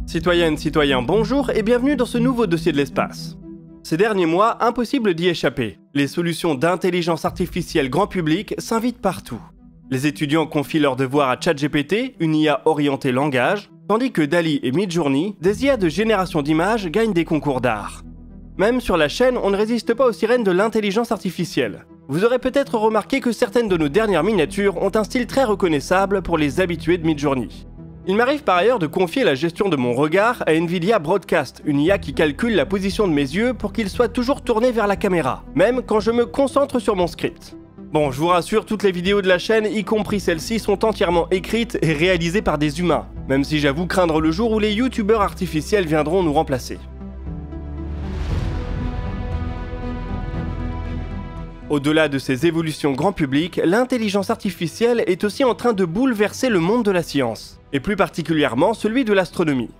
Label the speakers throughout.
Speaker 1: Citoyennes, citoyens, bonjour et bienvenue dans ce nouveau dossier de l'espace. Ces derniers mois, impossible d'y échapper. Les solutions d'intelligence artificielle grand public s'invitent partout. Les étudiants confient leurs devoirs à ChatGPT, une IA orientée langage, tandis que DALL-E et Midjourney, des IA de génération d'images, gagnent des concours d'art. Même sur la chaîne, on ne résiste pas aux sirènes de l'intelligence artificielle. Vous aurez peut-être remarqué que certaines de nos dernières miniatures ont un style très reconnaissable pour les habitués de Midjourney. Il m'arrive par ailleurs de confier la gestion de mon regard à Nvidia Broadcast, une IA qui calcule la position de mes yeux pour qu'ils soient toujours tournés vers la caméra, même quand je me concentre sur mon script. Bon, je vous rassure, toutes les vidéos de la chaîne, y compris celles-ci, sont entièrement écrites et réalisées par des humains, même si j'avoue craindre le jour où les youtubeurs artificiels viendront nous remplacer. Au-delà de ces évolutions grand public, l'intelligence artificielle est aussi en train de bouleverser le monde de la science, et plus particulièrement celui de l'astronomie.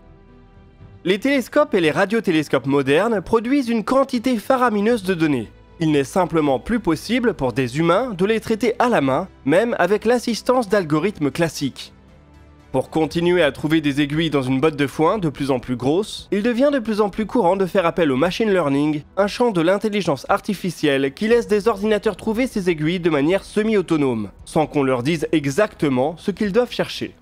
Speaker 1: Les télescopes et les radiotélescopes modernes produisent une quantité faramineuse de données. Il n'est simplement plus possible pour des humains de les traiter à la main, même avec l'assistance d'algorithmes classiques. Pour continuer à trouver des aiguilles dans une botte de foin de plus en plus grosse, il devient de plus en plus courant de faire appel au machine learning, un champ de l'intelligence artificielle qui laisse des ordinateurs trouver ces aiguilles de manière semi-autonome, sans qu'on leur dise exactement ce qu'ils doivent chercher.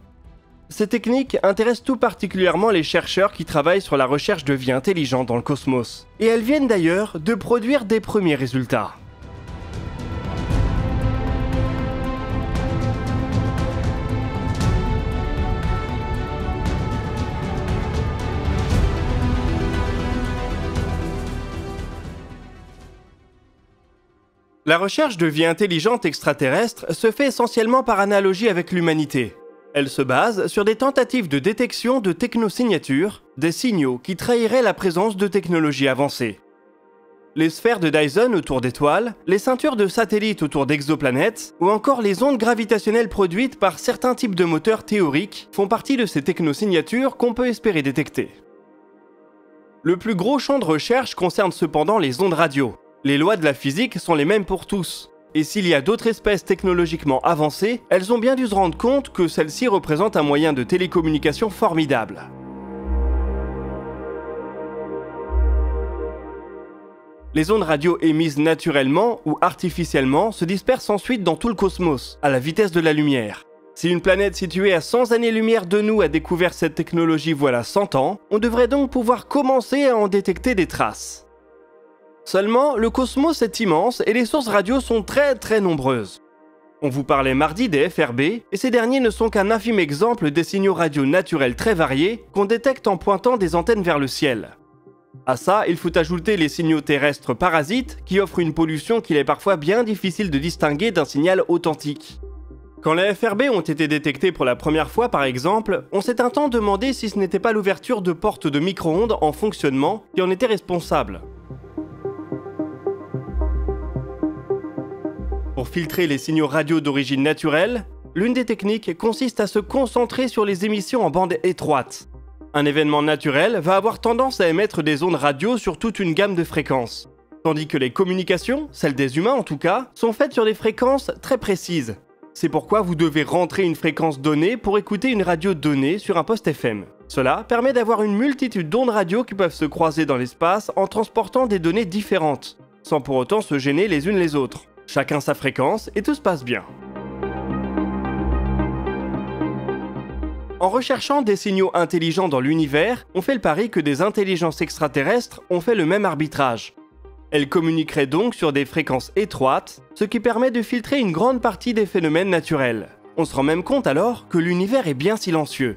Speaker 1: Ces techniques intéressent tout particulièrement les chercheurs qui travaillent sur la recherche de vie intelligente dans le cosmos, et elles viennent d'ailleurs de produire des premiers résultats. La recherche de vie intelligente extraterrestre se fait essentiellement par analogie avec l'humanité. Elle se base sur des tentatives de détection de technosignatures, des signaux qui trahiraient la présence de technologies avancées. Les sphères de Dyson autour d'étoiles, les ceintures de satellites autour d'exoplanètes, ou encore les ondes gravitationnelles produites par certains types de moteurs théoriques font partie de ces technosignatures qu'on peut espérer détecter. Le plus gros champ de recherche concerne cependant les ondes radio. Les lois de la physique sont les mêmes pour tous, et s'il y a d'autres espèces technologiquement avancées, elles ont bien dû se rendre compte que celles-ci représentent un moyen de télécommunication formidable. Les ondes radio émises naturellement ou artificiellement se dispersent ensuite dans tout le cosmos, à la vitesse de la lumière. Si une planète située à 100 années-lumière de nous a découvert cette technologie voilà 100 ans, on devrait donc pouvoir commencer à en détecter des traces. Seulement, le cosmos est immense et les sources radio sont très nombreuses. On vous parlait mardi des FRB, et ces derniers ne sont qu'un infime exemple des signaux radio naturels très variés qu'on détecte en pointant des antennes vers le ciel. À ça, il faut ajouter les signaux terrestres parasites qui offrent une pollution qu'il est parfois bien difficile de distinguer d'un signal authentique. Quand les FRB ont été détectés pour la première fois par exemple, on s'est un temps demandé si ce n'était pas l'ouverture de portes de micro-ondes en fonctionnement qui en était responsable. Pour filtrer les signaux radio d'origine naturelle, l'une des techniques consiste à se concentrer sur les émissions en bande étroite. Un événement naturel va avoir tendance à émettre des ondes radio sur toute une gamme de fréquences, tandis que les communications, celles des humains en tout cas, sont faites sur des fréquences très précises. C'est pourquoi vous devez rentrer une fréquence donnée pour écouter une radio donnée sur un poste FM. Cela permet d'avoir une multitude d'ondes radio qui peuvent se croiser dans l'espace en transportant des données différentes, sans pour autant se gêner les unes les autres. Chacun sa fréquence et tout se passe bien. En recherchant des signaux intelligents dans l'univers, on fait le pari que des intelligences extraterrestres ont fait le même arbitrage. Elles communiqueraient donc sur des fréquences étroites, ce qui permet de filtrer une grande partie des phénomènes naturels. On se rend même compte alors que l'univers est bien silencieux.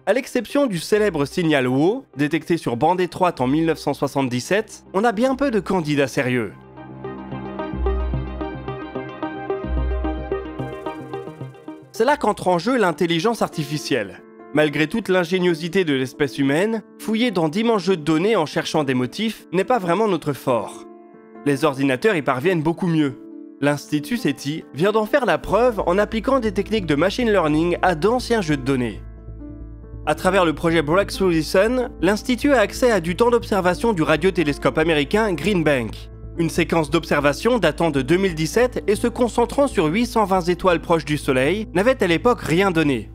Speaker 1: À l'exception du célèbre signal WOW, détecté sur bande étroite en 1977, on a bien peu de candidats sérieux. C'est là qu'entre en jeu l'intelligence artificielle. Malgré toute l'ingéniosité de l'espèce humaine, fouiller dans d'immenses jeux de données en cherchant des motifs n'est pas vraiment notre fort. Les ordinateurs y parviennent beaucoup mieux. L'Institut SETI vient d'en faire la preuve en appliquant des techniques de machine learning à d'anciens jeux de données. À travers le projet Breakthrough Listen, l'Institut a accès à du temps d'observation du radiotélescope américain Green Bank. Une séquence d'observation datant de 2017 et se concentrant sur 820 étoiles proches du Soleil n'avait à l'époque rien donné.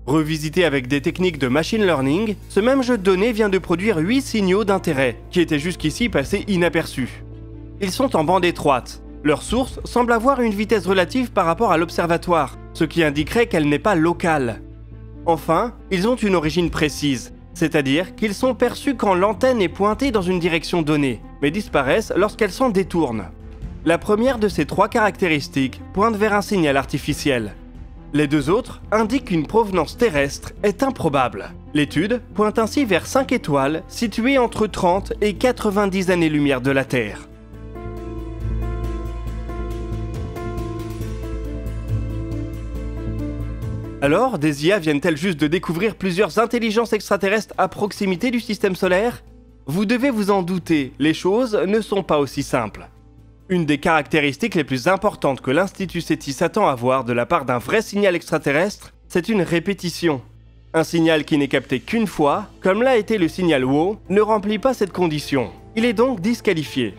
Speaker 1: Revisité avec des techniques de machine learning, ce même jeu de données vient de produire 8 signaux d'intérêt, qui étaient jusqu'ici passés inaperçus. Ils sont en bande étroite. Leur source semble avoir une vitesse relative par rapport à l'observatoire, ce qui indiquerait qu'elle n'est pas locale. Enfin, ils ont une origine précise, c'est-à-dire qu'ils sont perçus quand l'antenne est pointée dans une direction donnée, mais disparaissent lorsqu'elle s'en détourne. La première de ces 3 caractéristiques pointe vers un signal artificiel. Les 2 autres indiquent qu'une provenance terrestre est improbable. L'étude pointe ainsi vers 5 étoiles situées entre 30 et 90 années-lumière de la Terre. Alors, des IA viennent-elles juste de découvrir plusieurs intelligences extraterrestres à proximité du système solaire? Vous devez vous en douter, les choses ne sont pas aussi simples. Une des caractéristiques les plus importantes que l'Institut SETI s'attend à voir de la part d'un vrai signal extraterrestre, c'est une répétition. Un signal qui n'est capté qu'une fois, comme l'a été le signal WOW, ne remplit pas cette condition. Il est donc disqualifié.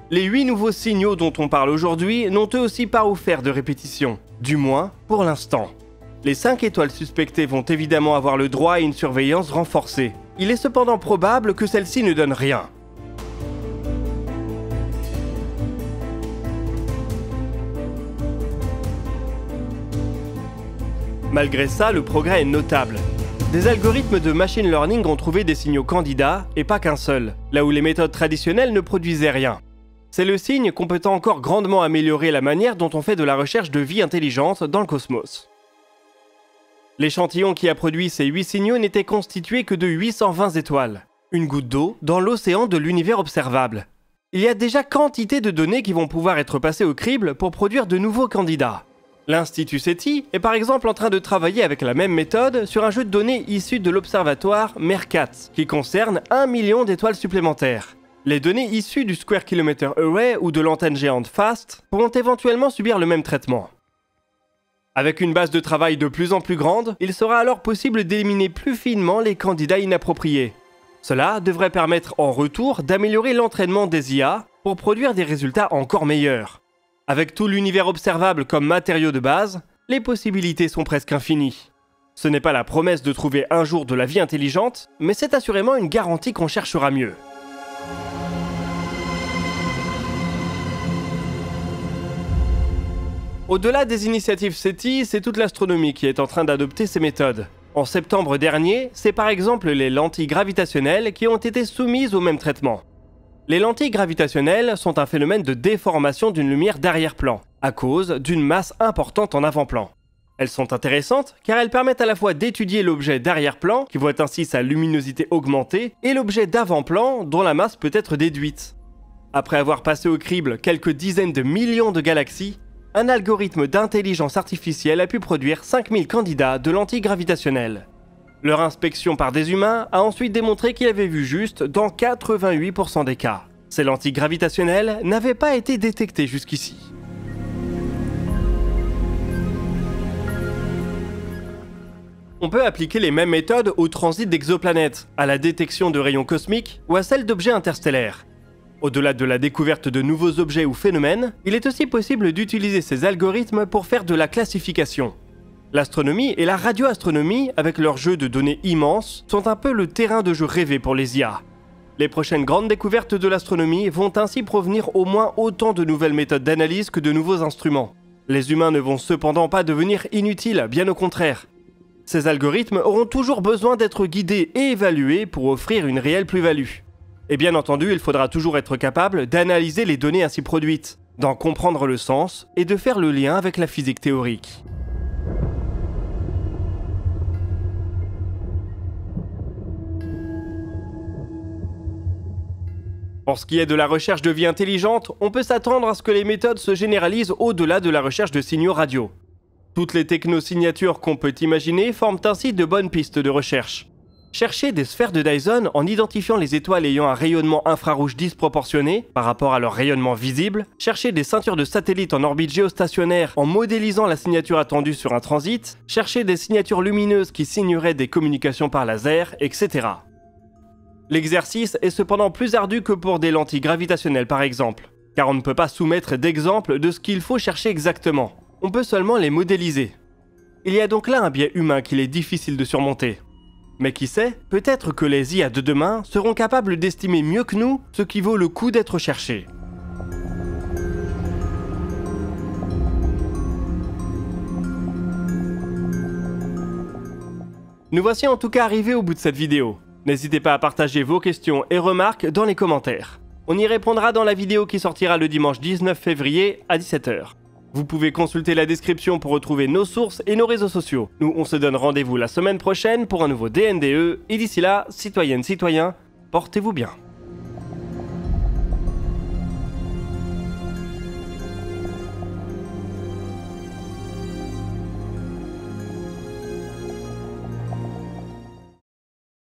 Speaker 1: Les 8 nouveaux signaux dont on parle aujourd'hui n'ont eux aussi pas offert de répétition, du moins pour l'instant. Les 5 étoiles suspectées vont évidemment avoir le droit à une surveillance renforcée. Il est cependant probable que celle-ci ne donne rien. Malgré ça, le progrès est notable. Des algorithmes de machine learning ont trouvé des signaux candidats, et pas qu'un seul, là où les méthodes traditionnelles ne produisaient rien. C'est le signe qu'on peut encore grandement améliorer la manière dont on fait de la recherche de vie intelligente dans le cosmos. L'échantillon qui a produit ces 8 signaux n'était constitué que de 820 étoiles, une goutte d'eau dans l'océan de l'univers observable. Il y a déjà quantité de données qui vont pouvoir être passées au crible pour produire de nouveaux candidats. L'Institut SETI est par exemple en train de travailler avec la même méthode sur un jeu de données issu de l'observatoire MERCAT, qui concerne 1 million d'étoiles supplémentaires. Les données issues du Square Kilometre Array ou de l'antenne géante FAST pourront éventuellement subir le même traitement. Avec une base de travail de plus en plus grande, il sera alors possible d'éliminer plus finement les candidats inappropriés. Cela devrait permettre en retour d'améliorer l'entraînement des IA pour produire des résultats encore meilleurs. Avec tout l'univers observable comme matériau de base, les possibilités sont presque infinies. Ce n'est pas la promesse de trouver un jour de la vie intelligente, mais c'est assurément une garantie qu'on cherchera mieux. Au-delà des initiatives SETI, c'est toute l'astronomie qui est en train d'adopter ces méthodes. En septembre dernier, c'est par exemple les lentilles gravitationnelles qui ont été soumises au même traitement. Les lentilles gravitationnelles sont un phénomène de déformation d'une lumière d'arrière-plan, à cause d'une masse importante en avant-plan. Elles sont intéressantes car elles permettent à la fois d'étudier l'objet d'arrière-plan, qui voit ainsi sa luminosité augmenter, et l'objet d'avant-plan, dont la masse peut être déduite. Après avoir passé au crible quelques dizaines de millions de galaxies, un algorithme d'intelligence artificielle a pu produire 5000 candidats de lentilles gravitationnelles. Leur inspection par des humains a ensuite démontré qu'il avait vu juste dans 88% des cas. Ces lentilles gravitationnelles n'avaient pas été détectées jusqu'ici. On peut appliquer les mêmes méthodes au transit d'exoplanètes, à la détection de rayons cosmiques ou à celle d'objets interstellaires. Au-delà de la découverte de nouveaux objets ou phénomènes, il est aussi possible d'utiliser ces algorithmes pour faire de la classification. L'astronomie et la radioastronomie, avec leurs jeux de données immenses, sont un peu le terrain de jeu rêvé pour les IA. Les prochaines grandes découvertes de l'astronomie vont ainsi provenir au moins autant de nouvelles méthodes d'analyse que de nouveaux instruments. Les humains ne vont cependant pas devenir inutiles, bien au contraire. Ces algorithmes auront toujours besoin d'être guidés et évalués pour offrir une réelle plus-value. Et bien entendu, il faudra toujours être capable d'analyser les données ainsi produites, d'en comprendre le sens et de faire le lien avec la physique théorique. Pour ce qui est de la recherche de vie intelligente, on peut s'attendre à ce que les méthodes se généralisent au-delà de la recherche de signaux radio. Toutes les technosignatures qu'on peut imaginer forment ainsi de bonnes pistes de recherche. Chercher des sphères de Dyson en identifiant les étoiles ayant un rayonnement infrarouge disproportionné par rapport à leur rayonnement visible, chercher des ceintures de satellites en orbite géostationnaire en modélisant la signature attendue sur un transit, chercher des signatures lumineuses qui signeraient des communications par laser, etc. L'exercice est cependant plus ardu que pour des lentilles gravitationnelles par exemple, car on ne peut pas soumettre d'exemples de ce qu'il faut chercher exactement, on peut seulement les modéliser. Il y a donc là un biais humain qu'il est difficile de surmonter. Mais qui sait, peut-être que les IA de demain seront capables d'estimer mieux que nous ce qui vaut le coup d'être cherché. Nous voici en tout cas arrivés au bout de cette vidéo. N'hésitez pas à partager vos questions et remarques dans les commentaires. On y répondra dans la vidéo qui sortira le dimanche 19 février à 17 h. Vous pouvez consulter la description pour retrouver nos sources et nos réseaux sociaux. Nous, on se donne rendez-vous la semaine prochaine pour un nouveau DNDE, et d'ici là, citoyennes, citoyens, portez-vous bien.